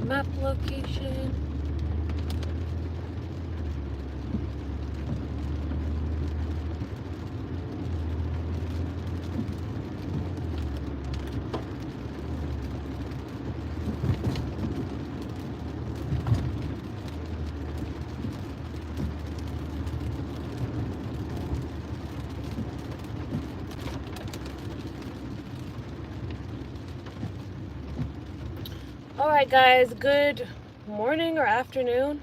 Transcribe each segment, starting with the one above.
map location. Alright guys, good morning or afternoon.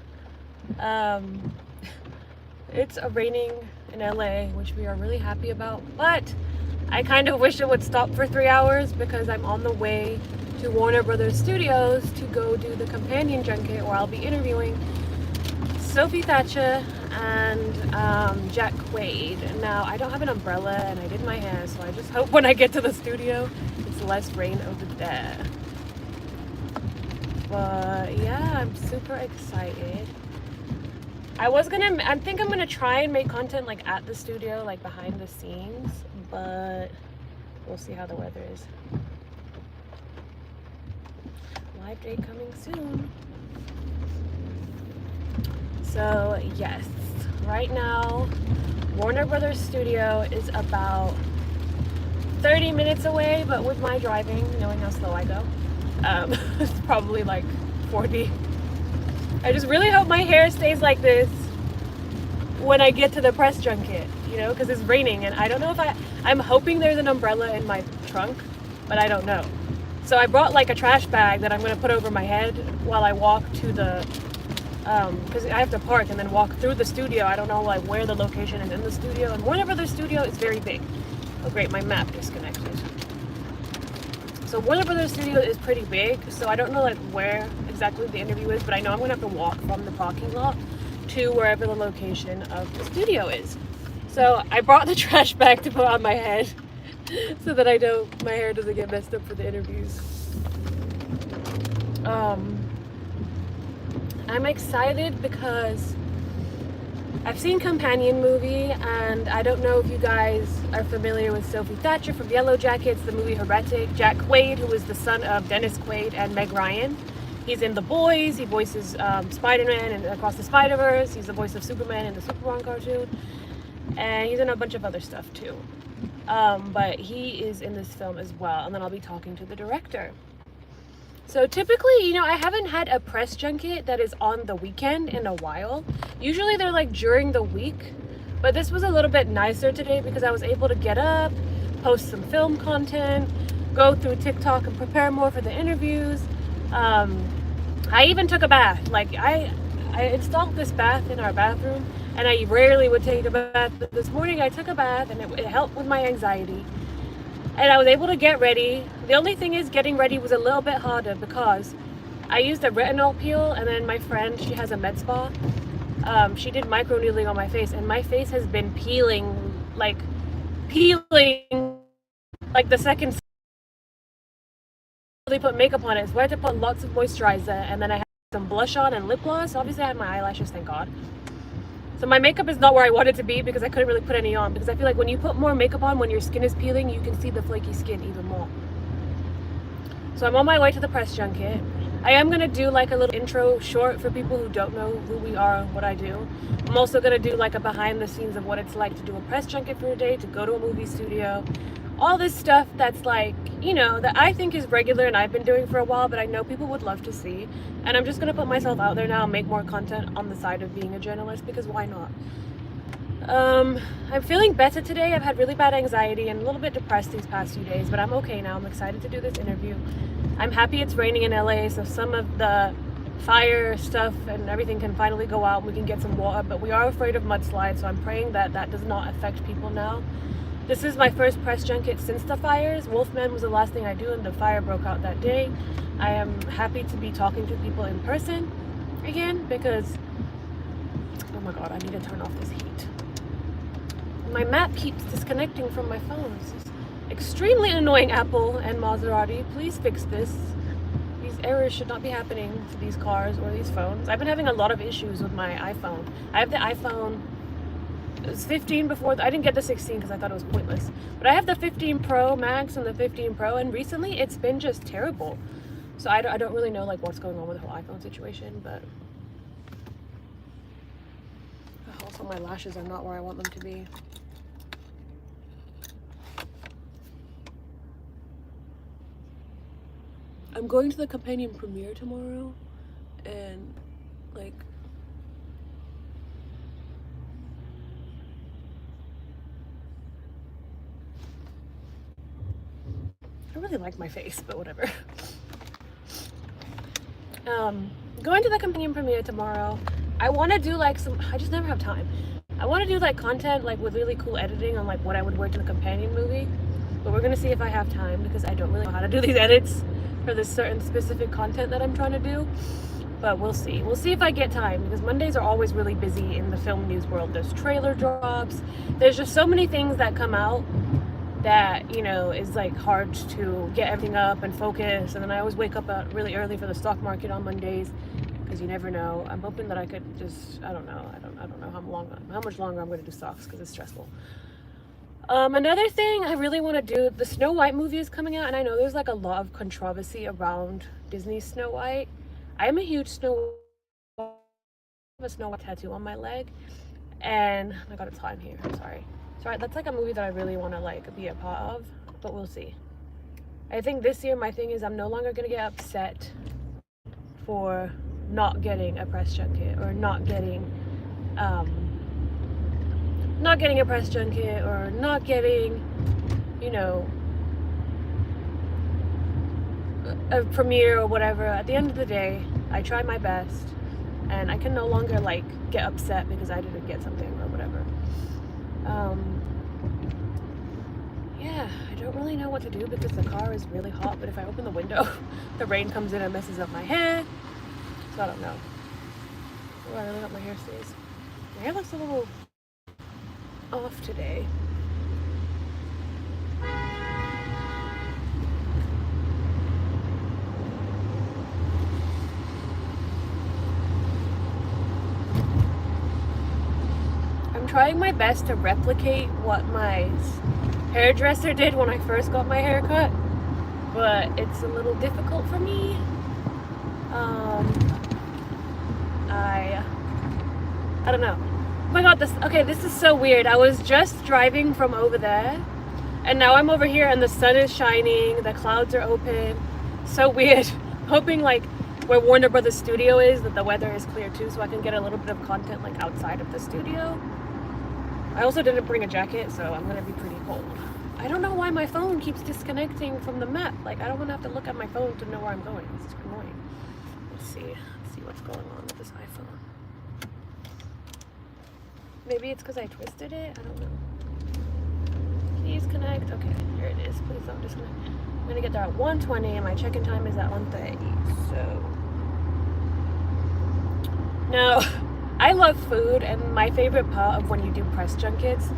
It's raining in LA, which we are really happy about, but I kind of wish it would stop for 3 hours because I'm on the way to Warner Brothers Studios to go do the companion junket where I'll be interviewing Sophie Thatcher and Jack Quaid. Now, I don't have an umbrella and I did my hair, so I just hope when I get to the studio it's less rain over there. But yeah, I'm super excited. I think I'm gonna try and make content like at the studio, like behind the scenes, but we'll see how the weather is. Live day coming soon. So yes, right now, Warner Brothers Studio is about 30 minutes away, but with my driving, knowing how slow I go, it's probably like 40. I just really hope my hair stays like this when I get to the press junket, you know, because it's raining and I don't know if I'm hoping there's an umbrella in my trunk, but I don't know. So I brought like a trash bag that I'm going to put over my head while I walk to the, because I have to park and then walk through the studio. I don't know like where the location is in the studio, and Warner Brothers Studio is very big. Oh great, my map disconnected. So Warner Brothers Studio is pretty big, so I don't know like where exactly the interview is, but I know I'm gonna have to walk from the parking lot to wherever the location of the studio is. So I brought the trash bag to put on my head so that my hair doesn't get messed up for the interviews. I'm excited because I've seen Companion movie, and I don't know if you guys are familiar with Sophie Thatcher from Yellow Jackets, the movie Heretic. Jack Quaid, who is the son of Dennis Quaid and Meg Ryan. He's in The Boys, he voices Spider-Man and Across the Spider-Verse, he's the voice of Superman in the Superman cartoon, and he's in a bunch of other stuff too. But he is in this film as well, and then I'll be talking to the director. So typically, you know, I haven't had a press junket that is on the weekend in a while. Usually they're like during the week, but this was a little bit nicer today because I was able to get up, post some film content, go through TikTok and prepare more for the interviews. I even took a bath. Like I installed this bath in our bathroom, and I rarely would take a bath, but this morning I took a bath and it helped with my anxiety. And I was able to get ready. The only thing is getting ready was a little bit harder because I used a retinol peel, and then my friend, she has a med spa. She did microneedling on my face, and my face has been peeling like the second they put makeup on it. So I had to put lots of moisturizer, and then I had some blush on and lip gloss. Obviously I had my eyelashes, thank God. So my makeup is not where I want it to be because I couldn't really put any on, because I feel like when you put more makeup on, when your skin is peeling, you can see the flaky skin even more. So I'm on my way to the press junket. I am going to do like a little intro short for people who don't know who we are and what I do. I'm also going to do like a behind the scenes of what it's like to do a press junket for a day, to go to a movie studio. All this stuff that's like, you know, that I think is regular and I've been doing for a while, but I know people would love to see. And I'm just going to put myself out there now and make more content on the side of being a journalist, because why not? I'm feeling better today. I've had really bad anxiety and a little bit depressed these past few days, but I'm okay now. I'm excited to do this interview. I'm happy it's raining in LA, so some of the fire stuff and everything can finally go out and we can get some water, but we are afraid of mudslides, so I'm praying that that does not affect people now. This is my first press junket since the fires. Wolfman was the last thing I do, and the fire broke out that day. I am happy to be talking to people in person again because, oh my god, I need to turn off this heat. My map keeps disconnecting from my phone. This is extremely annoying, Apple and Maserati. Please fix this. These errors should not be happening to these cars or these phones. I've been having a lot of issues with my iPhone. I have the iPhone, it was 15 before, I didn't get the 16 because I thought it was pointless. But I have the 15 Pro Max and the 15 Pro, and recently it's been just terrible. So I don't really know like what's going on with the whole iPhone situation, but also my lashes are not where I want them to be. I'm going to the companion premiere tomorrow, and like I don't really like my face, but whatever. Going to the companion premiere tomorrow. I want to do like I just never have time. I want to do like content like with really cool editing on like what I would wear to the companion movie, but we're gonna see if I have time because I don't really know how to do these edits for this certain specific content that I'm trying to do. But we'll see. We'll see if I get time, because Mondays are always really busy in the film news world. There's trailer drops. There's just so many things that come out that, you know, is like hard to get everything up and focus. And then I always wake up really early for the stock market on Mondays, because you never know. I'm hoping that I could just, I don't know how much longer I'm going to do stocks, because it's stressful. Another thing I really want to do, the Snow White movie is coming out, and I know there's like a lot of controversy around Disney's Snow White. I'm a huge Snow White tattoo on my leg, and I got a time here. Sorry, that's like a movie that I really want to like be a part of, but we'll see. I think this year my thing is I'm no longer gonna get upset for not getting a press junket, or not getting a press junket, or not getting, you know, a premiere or whatever. At the end of the day, I tried my best, and I can no longer like get upset because I didn't get something or whatever. Yeah, I don't really know what to do because the car is really hot, but if I open the window, the rain comes in and messes up my hair. So I don't know. Oh, I really hope my hair stays. My hair looks a little off today. I'm trying my best to replicate what my hairdresser did when I first got my hair cut, but it's a little difficult for me. I don't know. Oh my god, this is so weird. I was just driving from over there, and now I'm over here and the sun is shining, the clouds are open. So weird. Hoping like where Warner Brothers studio is, that the weather is clear too, so I can get a little bit of content like outside of the studio. I also didn't bring a jacket, so I'm gonna be pretty cold. I don't know why my phone keeps disconnecting from the map. Like, I don't wanna have to look at my phone to know where I'm going. It's annoying. Let's see what's going on with this iPhone. Maybe it's because I twisted it? I don't know. Please connect. Okay, here it is. Please don't disconnect. I'm gonna get there at 1:20 and my check-in time is at 1:30. So no, I love food, and my favorite part of when you do press junkets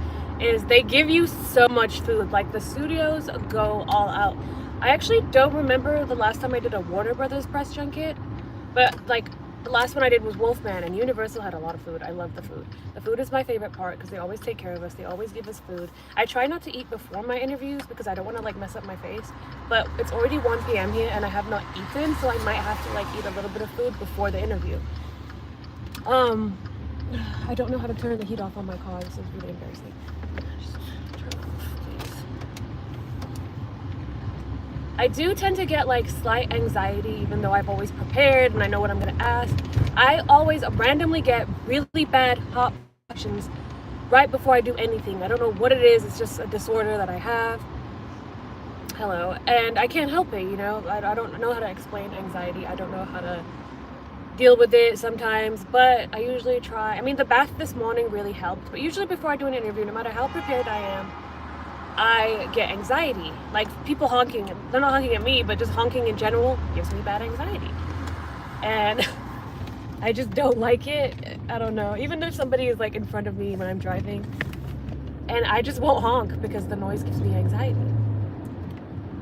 is they give you so much food. Like, the studios go all out. I actually don't remember the last time I did a Warner Brothers press junket, but like the last one I did was Wolfman, and Universal had a lot of food. I love the food. The food is my favorite part because they always take care of us. They always give us food. I try not to eat before my interviews because I don't want to like mess up my face, but it's already 1 p.m. here and I have not eaten, so I might have to like eat a little bit of food before the interview. I don't know how to turn the heat off on my car. This is really embarrassing. Just turn it off, please. I do tend to get like slight anxiety, even though I've always prepared and I know what I'm gonna ask. I always randomly get really bad heart palpitations right before I do anything. I don't know what it is. It's just a disorder that I have. Hello. And I can't help it, you know. I don't know how to explain anxiety. I don't know how to deal with it sometimes, but I usually try. I mean, the bath this morning really helped, but usually before I do an interview, no matter how prepared I am, I get anxiety. Like, people honking, they're not honking at me, but just honking in general gives me bad anxiety. And I just don't like it. I don't know. Even if somebody is like in front of me when I'm driving, and I just won't honk because the noise gives me anxiety.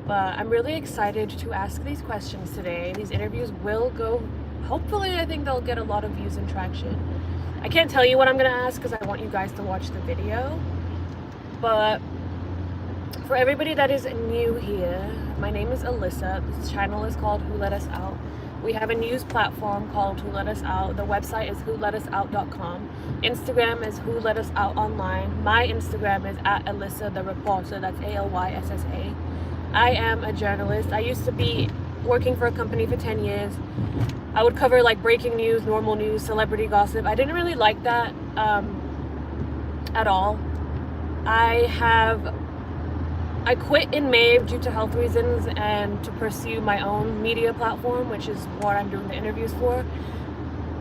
But I'm really excited to ask these questions today. These interviews will go, hopefully I think they'll get a lot of views and traction. I can't tell you what I'm gonna ask because I want you guys to watch the video. But For everybody that is new here, my name is Alyssa. This channel is called Who Let Us Out. We have a news platform called Who Let Us Out. The website is wholetasus.com. Instagram is Who Let Us Out Online. My Instagram is at Alyssa the Reporter. That's ALYSSA. I am a journalist. I used to be working for a company for 10 years. I would cover like breaking news, normal news, celebrity gossip. I didn't really like that at all. I quit in May due to health reasons and to pursue my own media platform, which is what I'm doing the interviews for.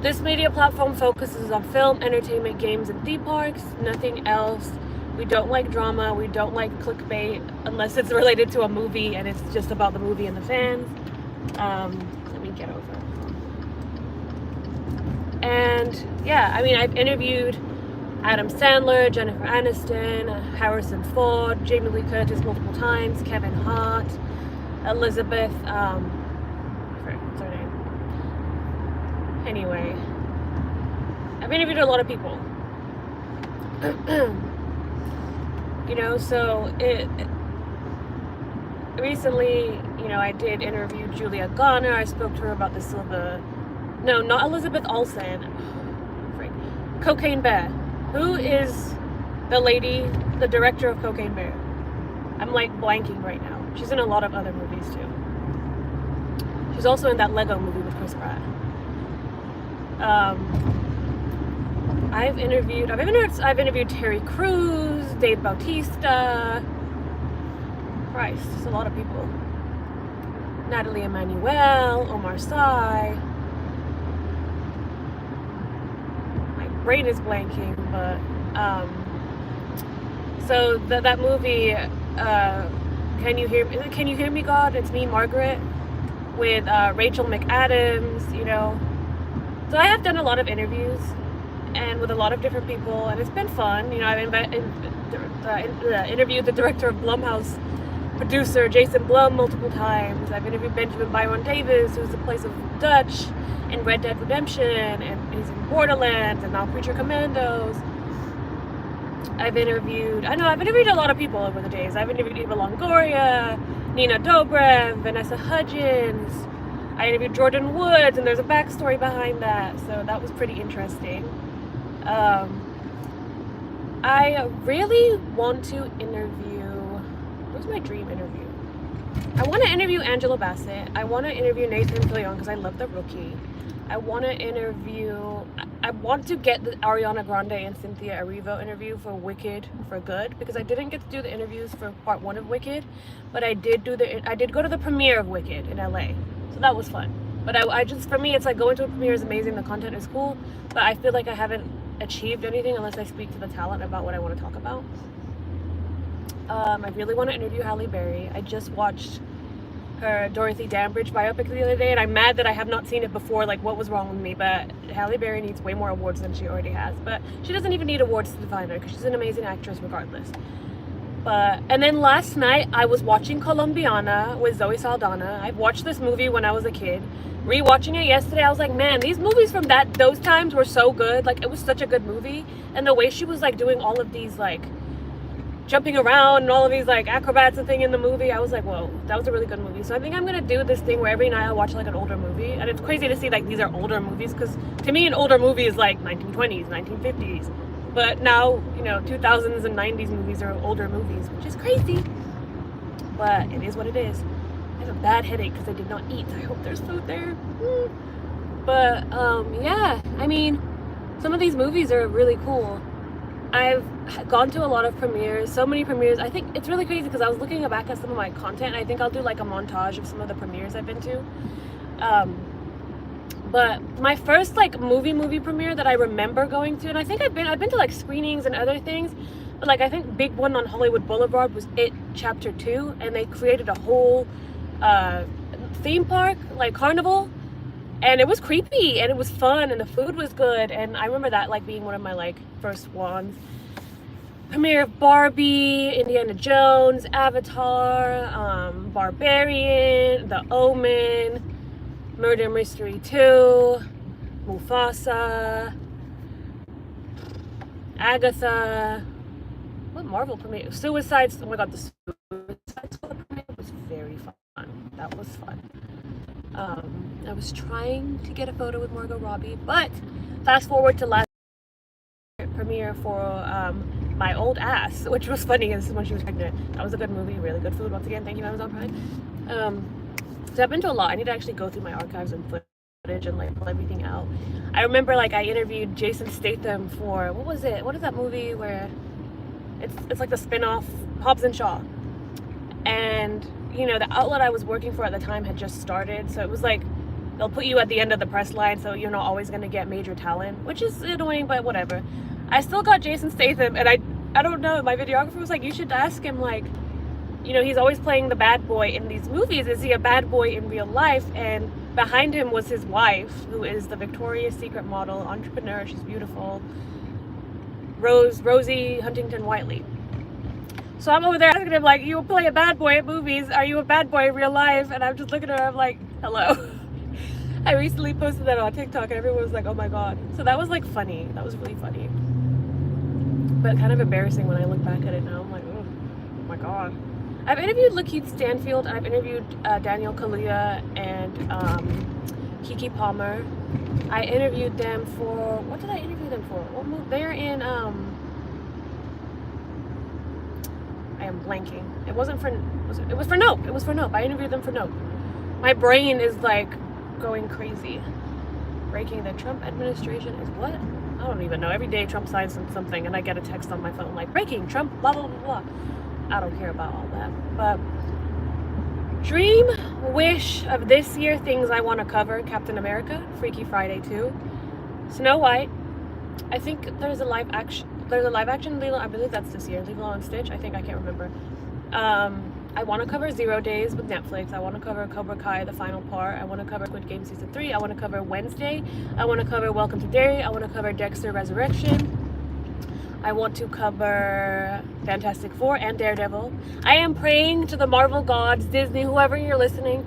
This media platform focuses on film, entertainment, games, and theme parks, nothing else. We don't like drama, we don't like clickbait unless it's related to a movie and it's just about the movie and the fans. Let me get over. And yeah, I mean, I've interviewed Adam Sandler, Jennifer Aniston, Harrison Ford, Jamie Lee Curtis multiple times, Kevin Hart, Elizabeth, what's her name? Anyway, I've interviewed a lot of people. You know, so recently, you know, I did interview Julia Garner. I spoke to her about no, not Elizabeth Olsen, Cocaine Bear. Who is the lady, the director of Cocaine Bear? I'm like blanking right now. She's in a lot of other movies too. She's also in that Lego movie with Chris Pratt. I've interviewed Terry Crews, Dave Bautista. Christ, there's a lot of people. Natalie Emmanuel, Omar Sy. Brain is blanking, but so that movie, Can You Hear Me, God? It's Me, Margaret, with Rachel McAdams. You know, so I have done a lot of interviews and with a lot of different people, and it's been fun. You know, I've interviewed the director of Blumhouse, producer Jason Blum, multiple times. I've interviewed Benjamin Byron Davis, who's the place of Dutch in Red Dead Redemption, and he's in Borderlands, and now Preacher Commandos. I've interviewed a lot of people over the days. I've interviewed Eva Longoria, Nina Dobrev, Vanessa Hudgens. I interviewed Jordan Woods, and there's a backstory behind that, so that was pretty interesting. I really want to interview, what's my dream interview? I want to interview Angela Bassett. I want to interview Nathan Fillion because I love The Rookie. I want to get the Ariana Grande and Cynthia Erivo interview for Wicked for Good, because I didn't get to do the interviews for part 1 of Wicked, but I did go to the premiere of Wicked in LA, so that was fun. But I just, for me, it's like going to a premiere is amazing, the content is cool, but I feel like I haven't achieved anything unless I speak to the talent about what I want to talk about. I really want to interview Halle Berry. I just watched her Dorothy Dandridge biopic the other day, and I'm mad that I have not seen it before. Like, what was wrong with me? But Halle Berry needs way more awards than she already has. But she doesn't even need awards to define her, because she's an amazing actress regardless. And then last night I was watching Colombiana with Zoe Saldana. I've watched this movie when I was a kid. Rewatching it yesterday, I was like, man, these movies from those times were so good. Like, it was such a good movie, and the way she was like doing all of these like jumping around and all of these like acrobats and thing in the movie, I was like, whoa, that was a really good movie. So I think I'm gonna do this thing where every night I watch like an older movie, and it's crazy to see like these are older movies, because to me an older movie is like 1920s, 1950s, but now, you know, 2000s and 90s movies are older movies, which is crazy, but it is what it is. I have a bad headache because I did not eat. I hope there's food there. But yeah, I mean, some of these movies are really cool. I've gone to a lot of premieres, so many premieres. I think it's really crazy because I was looking back at some of my content. I think I'll do like a montage of some of the premieres I've been to. But my first like movie premiere that I remember going to, and I think I've been to like screenings and other things, but like I think big one on Hollywood Boulevard was It Chapter 2, and they created a whole theme park, like carnival, and it was creepy and it was fun and the food was good, and I remember that like being one of my like first ones. Premiere of Barbie, Indiana Jones, Avatar, Barbarian, The Omen, Murder Mystery 2, Mufasa, Agatha. What Marvel premiere? Oh my god, the really fun. That was fun. I was trying to get a photo with Margot Robbie, but fast forward to last premiere for My Old Ass, which was funny as when she was pregnant. That was a good movie, really good food. Once again, thank you Amazon Prime. So I've been to a lot. I need to actually go through my archives and footage and like pull everything out. I remember like I interviewed Jason Statham for, what was it? What is that movie where it's like the spin-off, Hobbs and Shaw. And you know, the outlet I was working for at the time had just started, so it was like they'll put you at the end of the press line, so you're not always going to get major talent, which is annoying, but whatever. I still got Jason Statham, and I don't know, my videographer was like, you should ask him, like, you know, he's always playing the bad boy in these movies. Is he a bad boy in real life? And behind him was his wife, who is the Victoria's Secret model, entrepreneur. She's beautiful. Rosie Huntington Whiteley. So I'm over there asking him, like, you play a bad boy in movies. Are you a bad boy in real life? And I'm just looking at her, I'm like, hello. I recently posted that on TikTok and everyone was like, oh my god. So that was like funny. That was really funny. But kind of embarrassing when I look back at it now. I'm like, oh my god. I've interviewed Lakeith Stanfield, and I've interviewed Daniel Kaluuya and Kiki Palmer. I interviewed them for, what did I interview them for? They're in, I am blanking. It wasn't for, it was for Nope. It was for Nope. I interviewed them for Nope. My brain is like going crazy. Breaking the Trump administration is what? I don't even know. Every day Trump signs something and I get a text on my phone like, breaking Trump, blah, blah, blah, blah. I don't care about all that. But dream wish of this year, things I want to cover: Captain America, Freaky Friday 2, Snow White. I think there's a live action Lilo, I believe that's this year, Lilo and Stitch, I think, I can't remember. I want to cover 0 Days with Netflix. I want to cover Cobra Kai, the final part. I want to cover Squid Game Season 3. I want to cover Wednesday. I want to cover Welcome to Derry. I want to cover Dexter Resurrection. I want to cover Fantastic Four and Daredevil. I am praying to the Marvel gods, Disney, whoever you're listening,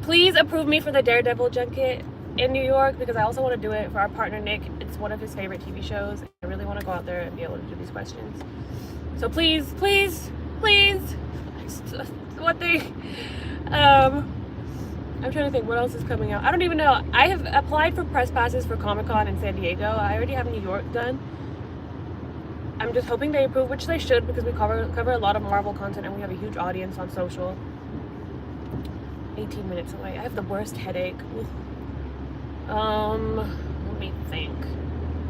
please approve me for the Daredevil junket in New York, because I also want to do it for our partner Nick. It's one of his favorite TV shows. I really want to go out there and be able to do these questions. So please, please, please, what they, I'm trying to think what else is coming out. I don't even know. I have applied for press passes for Comic-Con in San Diego. I already have New York done. I'm just hoping they approve, which they should, because we cover a lot of Marvel content and we have a huge audience on social. 18 minutes away. I have the worst headache. Let me think.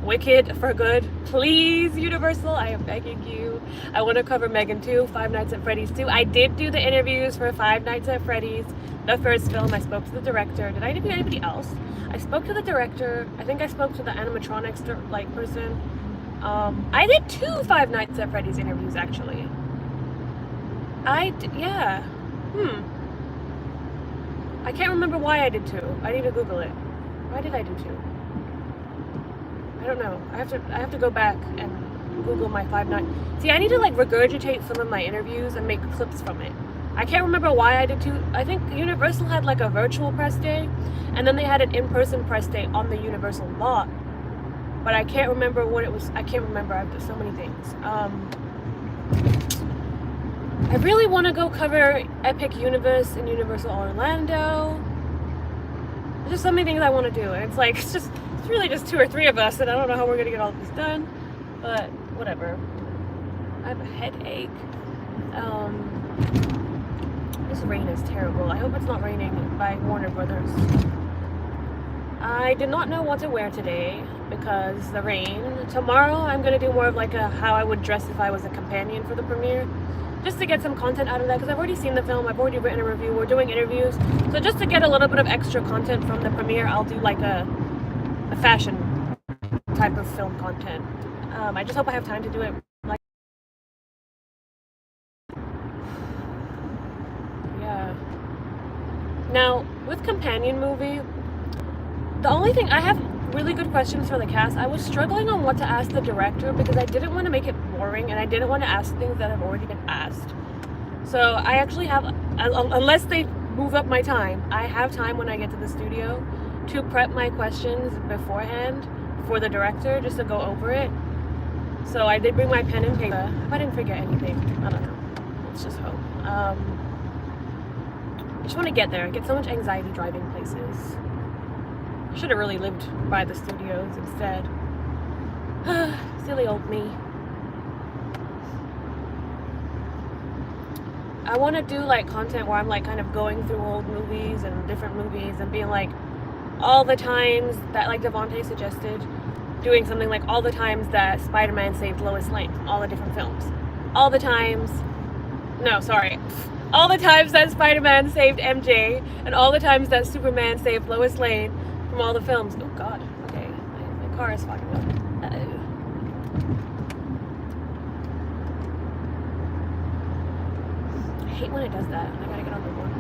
Wicked for good. Please, Universal, I am begging you. I want to cover Megan 2, Five Nights at Freddy's 2. I did do the interviews for Five Nights at Freddy's, the first film. I spoke to the director. Did I interview anybody else? I spoke to the director. I think I spoke to the animatronics person. I did 2 Five Nights at Freddy's interviews, actually. Yeah. I can't remember why I did 2. I need to Google it. Why did I do 2? I don't know. I have to go back and Google my 5 Nights. See, I need to like regurgitate some of my interviews and make clips from it. I can't remember why I did 2. I think Universal had like a virtual press day, and then they had an in-person press day on the Universal lot. But I can't remember what it was. I can't remember. I've done so many things. I really want to go cover Epic Universe in Universal Orlando. There's just so many things I want to do, and it's like it's really just 2 or 3 of us, and I don't know how we're gonna get all of this done. But whatever. I have a headache. This rain is terrible. I hope it's not raining by Warner Brothers. I did not know what to wear today because the rain. Tomorrow I'm going to do more of like a how I would dress if I was a companion for the premiere. Just to get some content out of that, because I've already seen the film, I've already written a review, we're doing interviews. So just to get a little bit of extra content from the premiere, I'll do like a fashion type of film content. I just hope I have time to do it. Like, yeah. Now, with companion movie, the only thing, I have really good questions for the cast. I was struggling on what to ask the director because I didn't want to make it boring and I didn't want to ask things that have already been asked. So I actually have, unless they move up my time, I have time when I get to the studio to prep my questions beforehand for the director, just to go over it. So I did bring my pen and paper. I didn't forget anything. I don't know. Let's just hope. just want to get there. I get so much anxiety driving places. I should have really lived by the studios instead. Silly old me. I want to do like content where I'm like kind of going through old movies and different movies and being like all the times that, like Devontae suggested, doing something like all the times that Spider-Man saved Lois Lane, all the different films. All the times, no, sorry. All the times that Spider-Man saved MJ and all the times that Superman saved Lois Lane from all the films. Oh God, okay, my car is fucking up. Uh-oh. I hate when it does that. I gotta get on the one.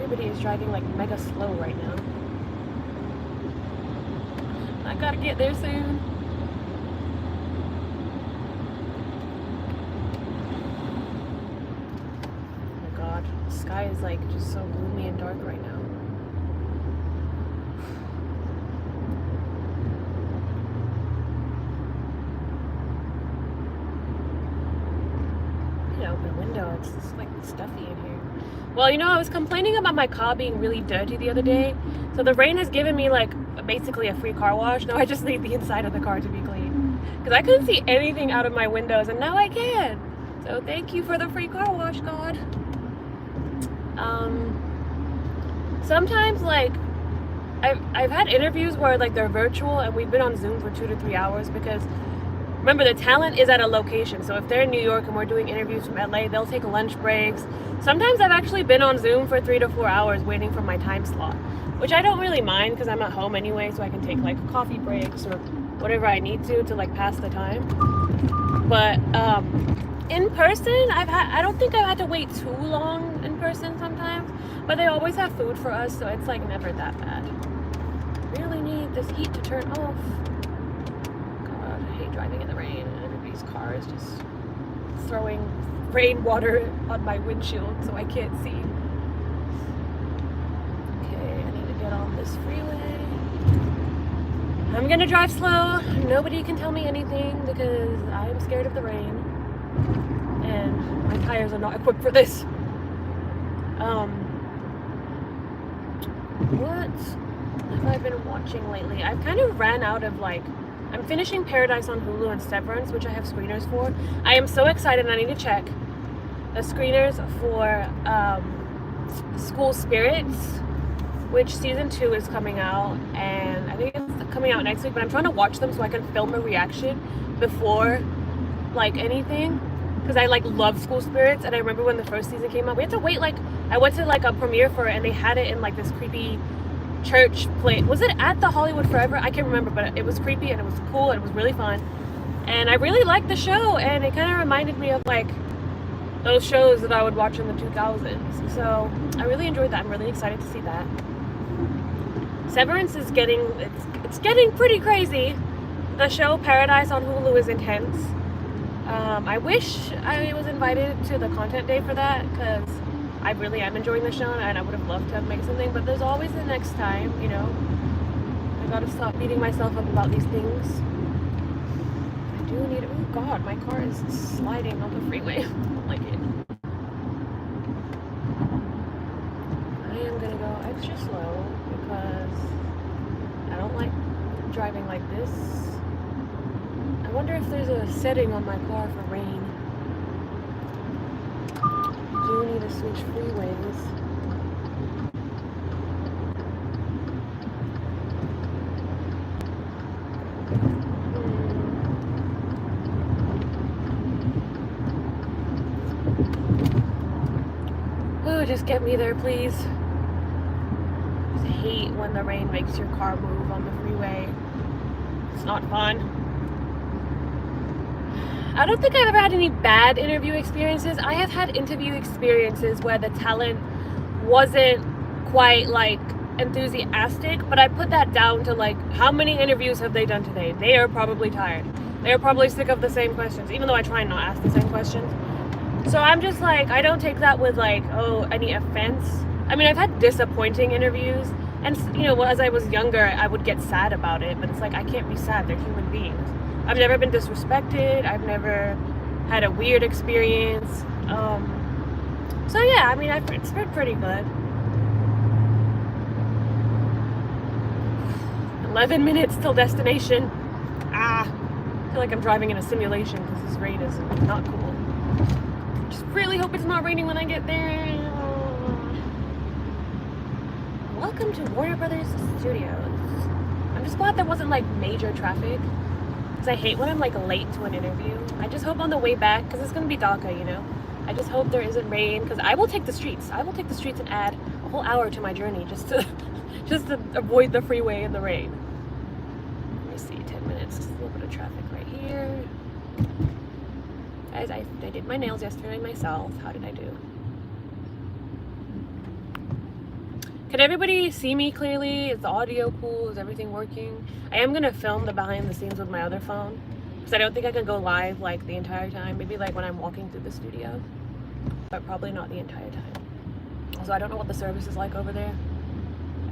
Everybody is driving like mega slow right now. I gotta get there soon. Oh my God, the sky is like just so gloomy and dark right now. I need to open a window, it's just like stuffy in here. Well, you know, I was complaining about my car being really dirty the other day. So the rain has given me like basically a free car wash. Now I just need the inside of the car to be clean. Because I couldn't see anything out of my windows and now I can. So thank you for the free car wash, God. Sometimes like I've had interviews where like they're virtual and we've been on Zoom for 2 to 3 hours because remember, the talent is at a location. So if they're in New York and we're doing interviews from LA, they'll take lunch breaks. Sometimes I've actually been on Zoom for 3 to 4 hours waiting for my time slot, which I don't really mind because I'm at home anyway, so I can take like coffee breaks or whatever I need to like pass the time. But in person, I don't think I've had to wait too long in person sometimes, but they always have food for us, so it's like never that bad. Really need this heat to turn off. Driving in the rain and everybody's car is just throwing rainwater on my windshield so I can't see. Okay, I need to get on this freeway. I'm gonna drive slow. Nobody can tell me anything because I'm scared of the rain and my tires are not equipped for this. What have I been watching lately? I've kind of ran out of like, I'm finishing Paradise on Hulu and Severance, which I have screeners for. I am so excited. I need to check the screeners for School Spirits, which season 2 is coming out, and I think it's coming out next week, but I'm trying to watch them so I can film a reaction before like anything, because I like love School Spirits, and I remember when the first season came out, we had to wait, like I went to like a premiere for it and they had it in like this creepy church place. Was it at the Hollywood Forever? I can't remember, but it was creepy and it was cool and it was really fun. And I really liked the show, and it kind of reminded me of like those shows that I would watch in the 2000s. So I really enjoyed that. I'm really excited to see that. Severance is getting, it's getting pretty crazy. The show Paradise on Hulu is intense. I wish I was invited to the content day for that because I really am enjoying the show and I would have loved to make something, but there's always the next time, you know. I gotta stop beating myself up about these things. I do need, oh God, my car is sliding on the freeway. I don't like it. I am gonna go extra slow because I don't like driving like this. I wonder if there's a setting on my car for rain. I do need to switch freeways. Oh, just get me there, please. I just hate when the rain makes your car move on the freeway. It's not fun. I don't think I've ever had any bad interview experiences. I have had interview experiences where the talent wasn't quite like enthusiastic, but I put that down to like, how many interviews have they done today? They are probably tired. They are probably sick of the same questions, even though I try and not ask the same questions. So I'm just like, I don't take that with like, oh, any offense. I mean, I've had disappointing interviews, And you know, as I was younger, I would get sad about it, but it's like I can't be sad. They're human beings. I've never been disrespected. I've never had a weird experience. So yeah, I mean, it's been pretty good. 11 minutes till destination. I feel like I'm driving in a simulation because this rain is not cool. Just really hope it's not raining when I get there. Welcome to Warner Brothers Studios. I'm just glad there wasn't like major traffic, because I hate when I'm like late to an interview. I just hope on the way back, because it's going to be DACA, you know. I just hope there isn't rain, because I will take the streets. I will take the streets and add a whole hour to my journey just to avoid the freeway and the rain. Let me see, 10 minutes, just a little bit of traffic right here. Guys, I did my nails yesterday myself. How did I do? Can everybody see me clearly? Is the audio cool? Is everything working? I am gonna film the behind the scenes with my other phone, because I don't think I can go live like the entire time. Maybe like when I'm walking through the studio, but probably not the entire time. Also, I don't know what the service is like over there.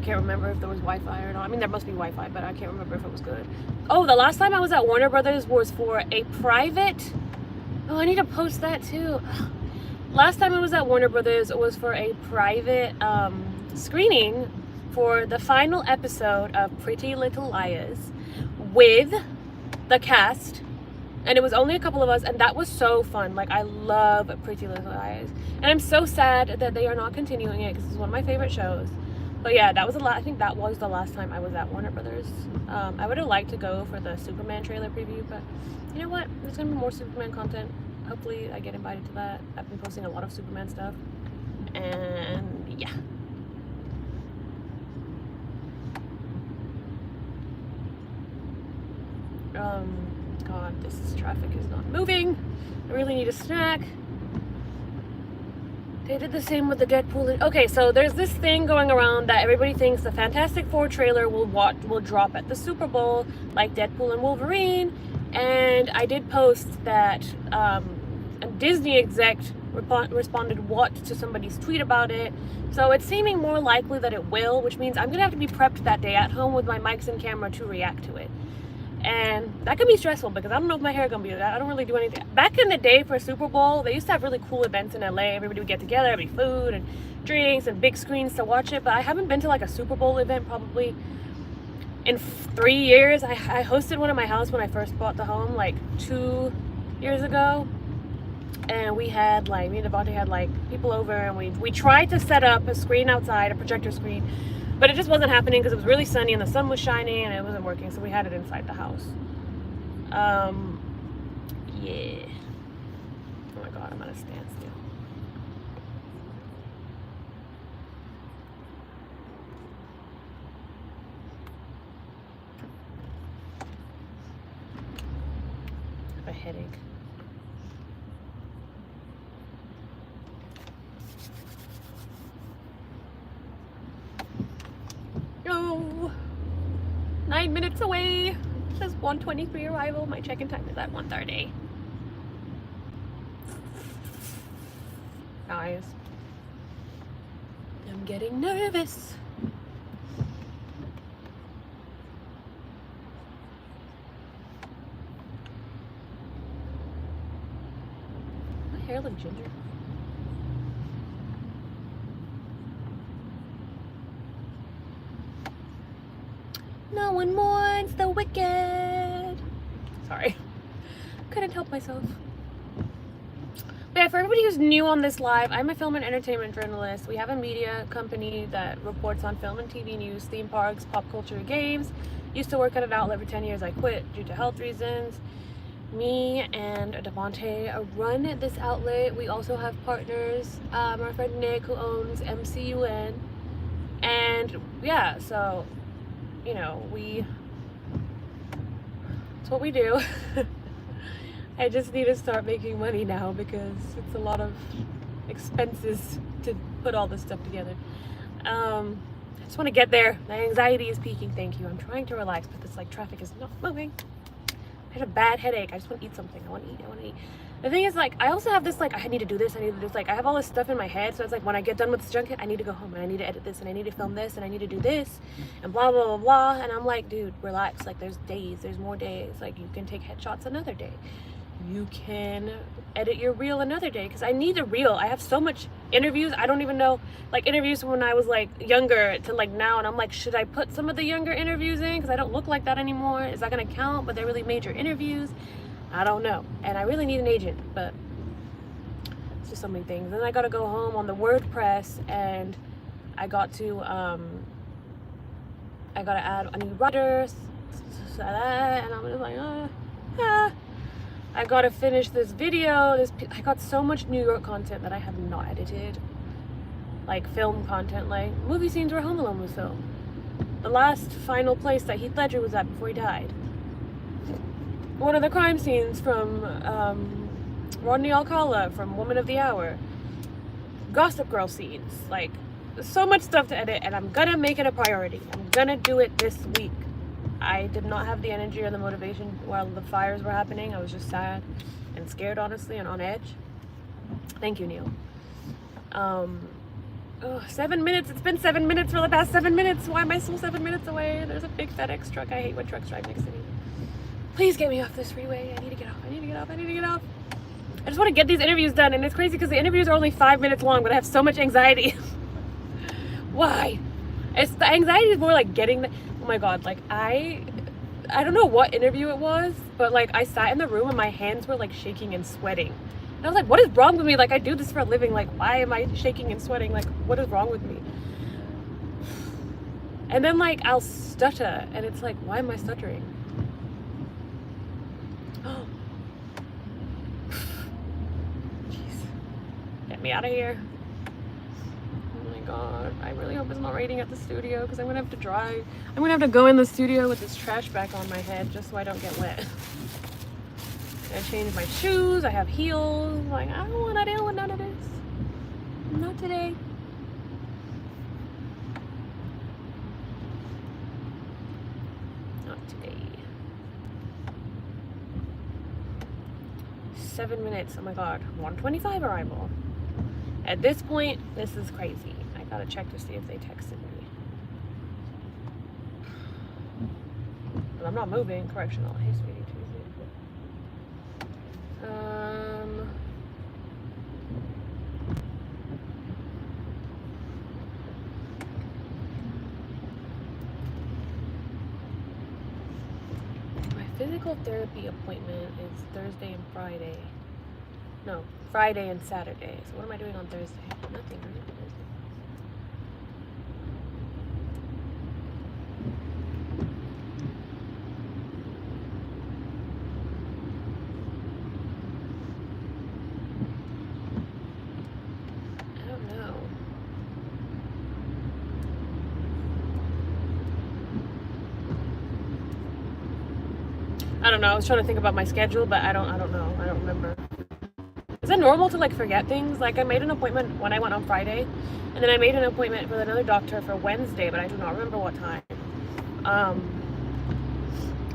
I can't remember if there was Wi-Fi or not. I mean, there must be Wi-Fi, but I can't remember if it was good. Oh, the last time I was at Warner Brothers was for a private... Oh, I need to post that too. Last time I was at Warner Brothers, it was for a private screening for the final episode of Pretty Little Liars with the cast, and it was only a couple of us, and that was so fun. Like, I love Pretty Little Liars, and I'm so sad that they are not continuing it, because it's one of my favorite shows. But yeah, that was I think that was the last time I was at Warner Brothers. I would have liked to go for the Superman trailer preview, but you know what, there's gonna be more Superman content. Hopefully I get invited to that. I've been posting a lot of Superman stuff, and yeah. God, this traffic is not moving. I really need a snack. They did the same with the Deadpool. Okay, so there's this thing going around that everybody thinks the Fantastic Four trailer will drop at the Super Bowl, like Deadpool and Wolverine. And I did post that a Disney exec responded what to somebody's tweet about it. So it's seeming more likely that it will, which means I'm gonna have to be prepped that day at home with my mics and camera to react to it. And that can be stressful, because I don't know if my hair is gonna be that. I don't really do anything. Back in the day for Super Bowl, they used to have really cool events in LA. Everybody would get together, there'd be food and drinks and big screens to watch it. But I haven't been to like a Super Bowl event probably in 3 years. I hosted one at my house when I first bought the home like 2 years ago. And we had like, me and Devontae had like people over, and we tried to set up a screen outside, a projector screen. But it just wasn't happening because it was really sunny and the sun was shining and it wasn't working, so we had it inside the house. Yeah. Oh my god, I'm at a standstill. I have a headache. No, 9 minutes away. It says 1:23 arrival. My check-in time is at 1:30. Guys, I'm getting nervous. My hair look ginger. No one mourns the wicked. Sorry, couldn't help myself. But yeah, for everybody who's new on this live, I'm a film and entertainment journalist. We have a media company that reports on film and TV news, theme parks, pop culture, games. Used to work at an outlet for 10 years. I quit due to health reasons. Me and Devontae run this outlet. We also have partners. Our friend Nick, who owns MCUN. And yeah, so you know, it's what we do. I just need to start making money now, because it's a lot of expenses to put all this stuff together. I just want to get there. My anxiety is peaking. Thank you. I'm trying to relax, but this like traffic is not moving. I had a bad headache. I just want to eat something. I want to eat. The thing is, like, I also have this, like, I need to do this, I need to do this. Like, I have all this stuff in my head. So it's like, when I get done with this junket, I need to go home and I need to edit this and I need to film this and I need to do this and blah, blah, blah, blah. And I'm like, dude, relax. Like, there's days, there's more days. Like, you can take headshots another day. You can edit your reel another day, because I need a reel. I have so much interviews. I don't even know, like, interviews from when I was, like, younger to, like, now. And I'm like, should I put some of the younger interviews in? Because I don't look like that anymore. Is that going to count? But they're really major interviews. I don't know. And I really need an agent, but it's just so many things. Then I got to go home on the WordPress, and I got to add a new writer, and I'm just like, I got to finish this video. I got so much New York content that I have not edited, like film content, like movie scenes where Home Alone was filmed. The last final place that Heath Ledger was at before he died. One of the crime scenes from Rodney Alcala from Woman of the Hour. Gossip Girl scenes. Like, so much stuff to edit, and I'm gonna make it a priority. I'm gonna do it this week. I did not have the energy or the motivation while the fires were happening. I was just sad and scared, honestly, and on edge. Thank you, Neil. 7 minutes. It's been 7 minutes for the past 7 minutes. Why am I still 7 minutes away? There's a big FedEx truck. I hate when trucks drive next to me. Please get me off this freeway. I need to get off. I need to get off. I need to get off. I just want to get these interviews done, and it's crazy because the interviews are only 5 minutes long, but I have so much anxiety. Why? The anxiety is more like getting the, oh my god, like I don't know what interview it was, but like I sat in the room and my hands were like shaking and sweating. And I was like, what is wrong with me? Like, I do this for a living. Like, why am I shaking and sweating? Like, what is wrong with me? And then like I'll stutter, and it's like, why am I stuttering? Get me out of here. Oh my god. I really hope it's not raining at the studio, because I'm gonna have to drive. I'm gonna have to go in the studio with this trash bag on my head just so I don't get wet. I changed my shoes. I have heels. Like, I don't want to deal with none of this. Not today. Not today. 7 minutes. Oh my god. 1:25 arrival. At this point, this is crazy. I gotta check to see if they texted me. But I'm not moving. Correctional. Hey, sweetie. Tuesday. My physical therapy appointment is Thursday and Friday. No, Friday and Saturday. So what am I doing on Thursday? Nothing, right? I don't know. I don't know. I was trying to think about my schedule, but I don't know. I don't remember. Is it normal to like forget things? Like, I made an appointment when I went on Friday, and then I made an appointment with another doctor for Wednesday, but I do not remember what time.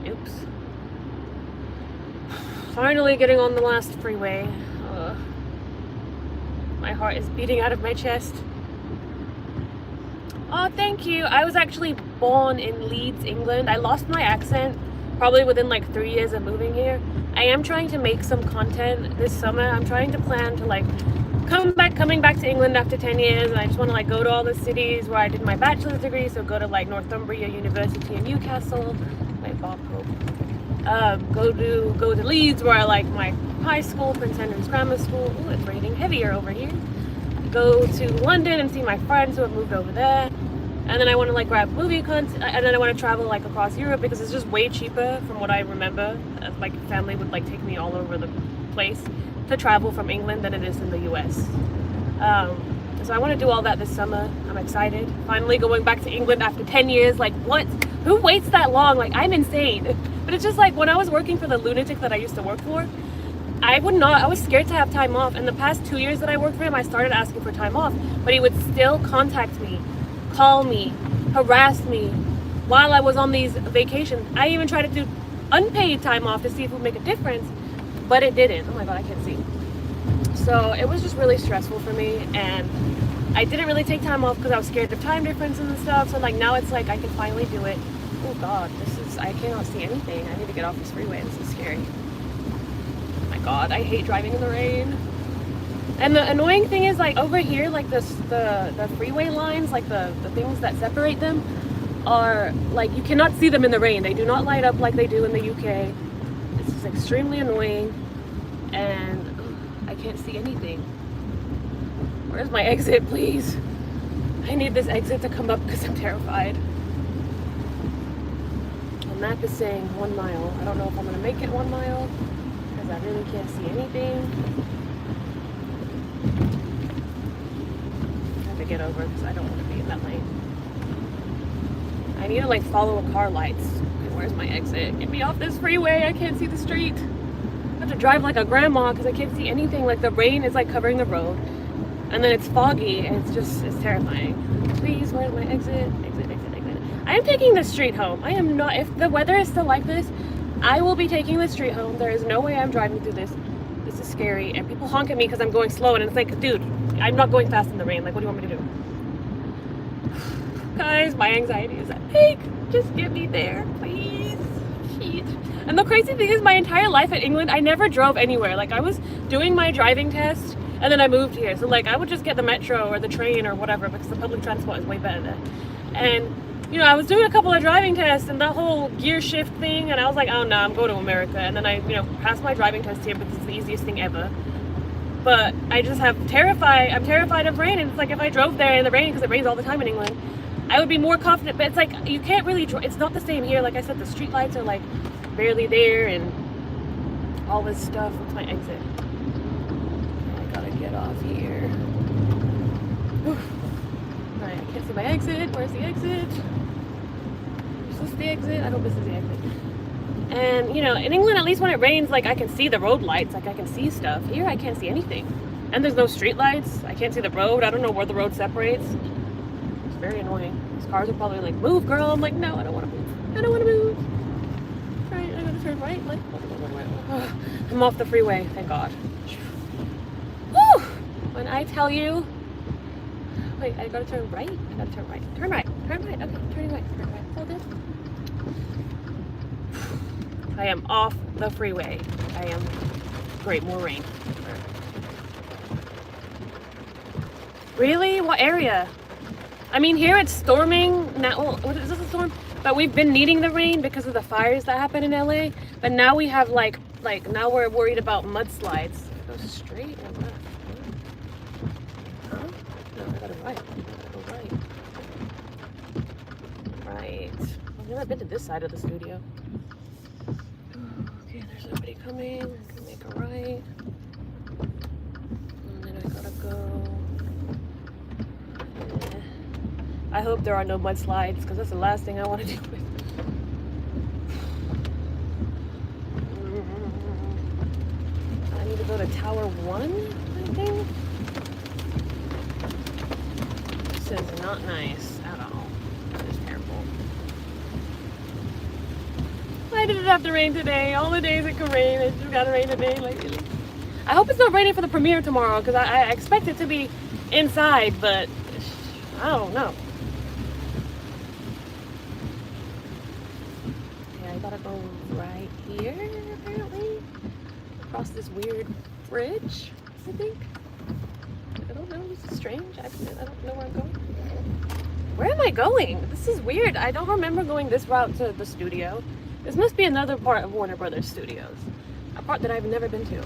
Oops. Finally getting on the last freeway. My heart is beating out of my chest. Oh, thank you. I was actually born in Leeds, England. I lost my accent probably within like 3 years of moving here. I am trying to make some content this summer. I'm trying to plan to like coming back to England after 10 years, and I just want to like go to all the cities where I did my bachelor's degree. So go to like Northumbria University in Newcastle, my Bob Hope. Go to Leeds, where I like my high school, Prince Henry's Grammar School. Ooh, it's raining heavier over here. Go to London and see my friends who have moved over there. And then I want to like grab movie content, and then I want to travel like across Europe, because it's just way cheaper from what I remember. Like, family would like take me all over the place to travel from England than it is in the US. So I want to do all that this summer. I'm excited. Finally going back to England after 10 years. Like, what? Who waits that long? Like, I'm insane. But it's just like, when I was working for the lunatic that I used to work for, I was scared to have time off. In the past 2 years that I worked for him, I started asking for time off, but he would still contact me, call me, harass me while I was on these vacations. I even tried to do unpaid time off to see if it would make a difference, but it didn't. Oh my god, I can't see. So it was just really stressful for me, and I didn't really take time off because I was scared of time differences and stuff. So like now it's like I can finally do it. Oh god, I cannot see anything. I need to get off this freeway. This is scary. Oh my god, I hate driving in the rain. And the annoying thing is, like, over here, like the freeway lines, like the things that separate them are like, you cannot see them in the rain. They do not light up like they do in the UK. This is extremely annoying, and I can't see anything. Where's my exit, please? I need this exit to come up because I'm terrified. The map is saying 1 mile. I don't know if I'm gonna make it 1 mile because I really can't see anything. I have to get over because I don't want to be in that lane. I need to like follow a car lights. Okay, where's my exit? Get me off this freeway. I can't see the street. I have to drive like a grandma because I can't see anything. Like the rain is like covering the road, and then it's foggy, and it's terrifying. Please, where's my exit? Exit. I am taking the street home. I am not. If the weather is still like this, I will be taking the street home. There is no way I'm driving through this. This is scary, and people honk at me because I'm going slow, and it's like, dude, I'm not going fast in the rain. Like, what do you want me to do? Guys, my anxiety is at peak. Just get me there, please. Shit. And the crazy thing is, my entire life in England, I never drove anywhere. Like, I was doing my driving test, and then I moved here. So, like, I would just get the metro or the train or whatever because the public transport is way better there. And, you know, I was doing a couple of driving tests and that whole gear shift thing, and I was like, oh no, I'm going to America. And then I, you know, passed my driving test here because it's the easiest thing ever. But I just I'm terrified of rain, and it's like if I drove there in the rain, because it rains all the time in England, I would be more confident. But it's like, you can't really, it's not the same here. Like I said, the street lights are like barely there and all this stuff. What's my exit? I gotta get off here. Alright, I can't see my exit. Where's the exit? Is this the exit? I hope this is the exit. And, you know, in England, at least when it rains, like, I can see the road lights. Like, I can see stuff. Here, I can't see anything. And there's no street lights. I can't see the road. I don't know where the road separates. It's very annoying. These cars are probably like, move, girl. I'm like, no, I don't want to move. I don't want to move. Right, I gotta turn right. Like, I'm off the freeway. Thank God. Whew! When I tell you... Wait, I gotta turn right? I gotta turn right. Turn right. Turn right. Okay, turning right. Turn right. Hold it. I am off the freeway. I am... Great, more rain. Really? What area? I mean, here it's storming now. Well, what is this, a storm? But we've been needing the rain because of the fires that happen in LA. But now we have like now we're worried about mudslides. Go straight or left? Huh? No, I gotta right. I gotta go right. Right. I've never been to this side of the studio. Okay, there's nobody coming. I can make a right. And then I gotta go. I hope there are no mudslides because that's the last thing I want to deal with. I need to go to Tower 1, I think. This is not nice at all. It's terrible. Why did it have to rain today? All the days it could rain, it just gotta rain today. Like, really. I hope it's not raining for the premiere tomorrow because I expect it to be inside, but I don't know. I gotta go right here, apparently. Across this weird bridge, I think. I don't know, this is strange. I don't know where I'm going. Where am I going? This is weird. I don't remember going this route to the studio. This must be another part of Warner Brothers Studios. A part that I've never been to.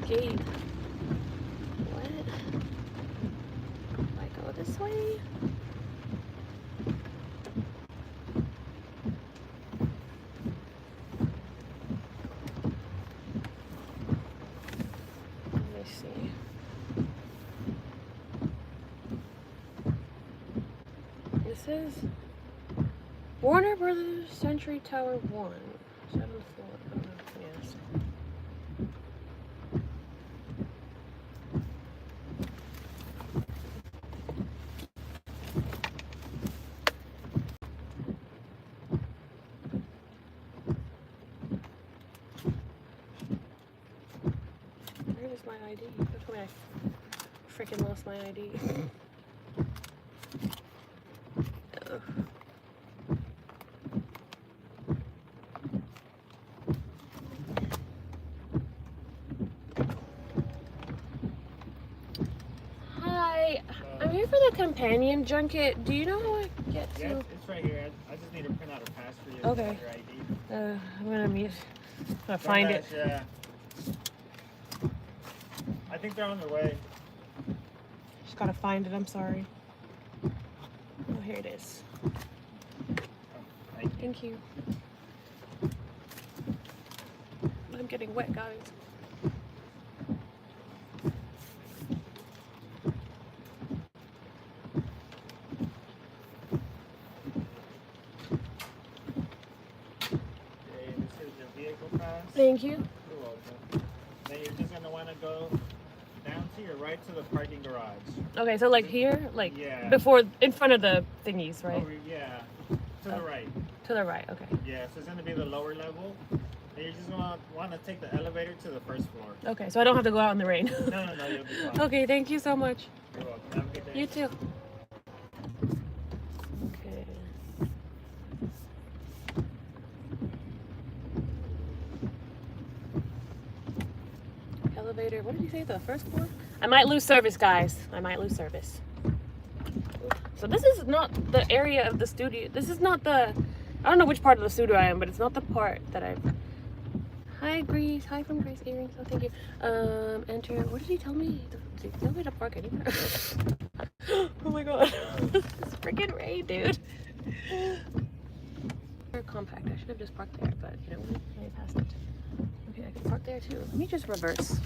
Gate. What? Do I go this way? This is Warner Brothers Century Tower 1, 7th floor. Yes. Where's my ID? Don't tell me I freaking lost my ID. Ugh. Hi, I'm here for the companion junket. Do you know how I get to? Yeah, it's right here. I just need to print out a pass for you. Okay. Your ID. I'm gonna find it. Yeah. I think they're on their way. Just gotta find it. I'm sorry. Oh, here it is. Oh, Thank you. I'm getting wet, guys. Okay, this is your vehicle pass. Thank you. You're welcome. Then you're just gonna want to go down to your right to the parking garage. Okay, so like here, like Yeah. before, in front of the thingies, right? Over, yeah. To the right. To the right. Okay. Yeah, so it's gonna be the lower level. And you're just gonna want to take the elevator to the first floor. Okay, so I don't have to go out in the rain. No, you'll be fine. Okay, thank you so much. You're welcome. Have a good day. You too. Okay. Elevator. What did you say? The first floor? I might lose service, guys. I might lose service. So this is not the area of the studio. This is not the. I don't know which part of the studio I am, but it's not the part that I've. Hi, Grace. Hi from Grace Earrings. Oh, thank you. Enter. What did he tell me? Did he tell me to park anywhere? Oh my god. It's freaking rain, dude. Compact. I should have just parked there, but you know, I passed it. Okay, I can park there too. Let me just reverse.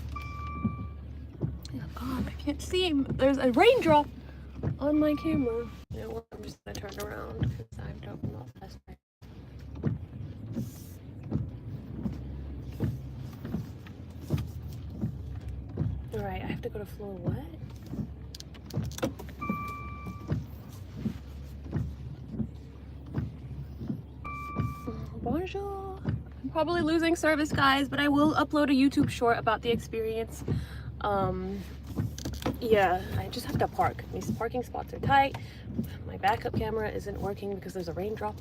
Oh god, I can't see him. There's a raindrop on my camera. You know what? I'm just gonna turn around because I don't know that's right. Alright, I have to go to floor what? Bonjour. I'm probably losing service, guys, but I will upload a YouTube short about the experience. Yeah, I just have to park. These parking spots are tight. My backup camera isn't working because there's a raindrop